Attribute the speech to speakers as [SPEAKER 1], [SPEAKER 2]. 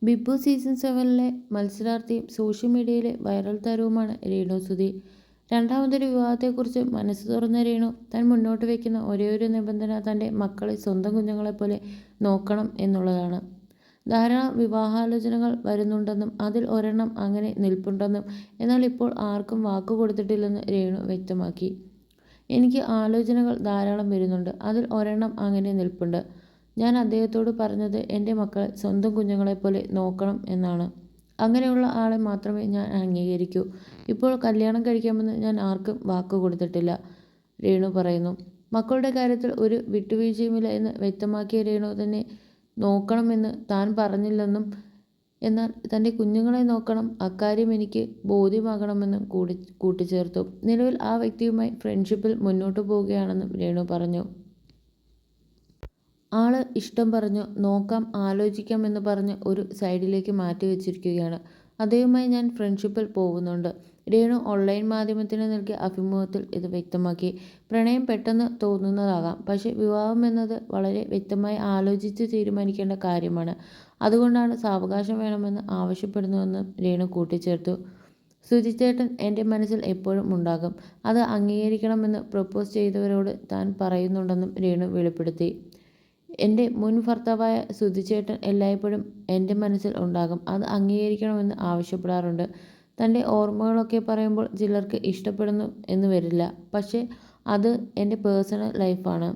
[SPEAKER 1] Big boss season 7-ലെ മത്സരാർത്ഥിയും social മീഡിയയിലെ viral താരവുമാണ് Renu Sudhi. രണ്ടാമതൊരു വിവാഹത്തെക്കുറിച്ച് മനസ്സ് തുറന്ന രേണു താൻ മുന്നോട്ട് വയ്ക്കുന്ന ഒരേയൊരു നിബന്ധന തൻ്റെ മക്കളെ സ്വന്തം കുഞ്ഞുങ്ങളെപ്പോലെ നോക്കണം എന്നുള്ളതാണ്. ധാരാളം വിവാഹാലോചനകൾ വരുന്നുണ്ടെന്നും അതിൽ ഒരെണ്ണം അങ്ങനെ നിൽപ്പുണ്ടെന്നും എന്നാൽ ഇപ്പോൾ ആർക്കും വാക്കു കൊടുത്തിട്ടില്ലെന്ന് രേണു വ്യക്തമാക്കി. എനിക്ക് ആലോചനകൾ ധാരാളം വരുന്നുണ്ട്. അതിൽ ഒരെണ്ണം അങ്ങനെ നിൽപ്പുണ്ട്. ഞാൻ അദ്ദേഹത്തോട് പറഞ്ഞത് എൻ്റെ മക്കളെ സ്വന്തം കുഞ്ഞുങ്ങളെപ്പോലെ നോക്കണം എന്നാണ്. അങ്ങനെയുള്ള ആളെ മാത്രമേ ഞാൻ അംഗീകരിക്കൂ. ഇപ്പോൾ കല്യാണം കഴിക്കാമെന്ന് ഞാൻ ആർക്കും വാക്ക് കൊടുത്തിട്ടില്ല, രേണു പറയുന്നു. മക്കളുടെ കാര്യത്തിൽ ഒരു വിട്ടുവീഴ്ചയുമില്ല എന്ന് വ്യക്തമാക്കിയ രേണു തന്നെ നോക്കണമെന്ന് താൻ പറഞ്ഞില്ലെന്നും എന്നാൽ തൻ്റെ കുഞ്ഞുങ്ങളെ നോക്കണം, അക്കാര്യം എനിക്ക് ബോധ്യമാകണമെന്നും കൂട്ടിച്ചേർത്തു. നിലവിൽ ആ വ്യക്തിയുമായി ഫ്രണ്ട്ഷിപ്പിൽ മുന്നോട്ടു പോവുകയാണെന്നും രേണു പറഞ്ഞു. ആള് ഇഷ്ടം പറഞ്ഞു, നോക്കാം, ആലോചിക്കാം എന്ന് പറഞ്ഞ് ഒരു സൈഡിലേക്ക് മാറ്റി വെച്ചിരിക്കുകയാണ്. അദ്ദേഹവുമായി ഞാൻ ഫ്രണ്ട്ഷിപ്പിൽ പോകുന്നുണ്ട്. രേണു ഓൺലൈൻ മാധ്യമത്തിന് നൽകിയ അഭിമുഖത്തിൽ ഇത് വ്യക്തമാക്കി. പ്രണയം പെട്ടെന്ന് തോന്നുന്നതാകാം. പക്ഷേ വിവാഹം എന്നത് വളരെ വ്യക്തമായി ആലോചിച്ച് തീരുമാനിക്കേണ്ട കാര്യമാണ്. അതുകൊണ്ടാണ് സാവകാശം വേണമെന്ന് ആവശ്യപ്പെടുന്നതെന്നും രേണു കൂട്ടിച്ചേർത്തു. സുധിച്ചേട്ടൻ എൻ്റെ മനസ്സിൽ എപ്പോഴും ഉണ്ടാകും. അത് അംഗീകരിക്കണമെന്ന് പ്രപ്പോസ് ചെയ്തവരോട് താൻ പറയുന്നുണ്ടെന്നും രേണു വെളിപ്പെടുത്തി. എൻ്റെ മുൻ ഭർത്താവായ സുധിച്ചേട്ടൻ എല്ലായ്പ്പോഴും എൻ്റെ മനസ്സിൽ ഉണ്ടാകും. അത് അംഗീകരിക്കണമെന്ന് ആവശ്യപ്പെടാറുണ്ട്. തൻ്റെ ഓർമ്മകളൊക്കെ പറയുമ്പോൾ ചിലർക്ക് ഇഷ്ടപ്പെടുന്നു എന്ന് വരില്ല. പക്ഷേ അത് എൻ്റെ പേഴ്സണൽ ലൈഫാണ്.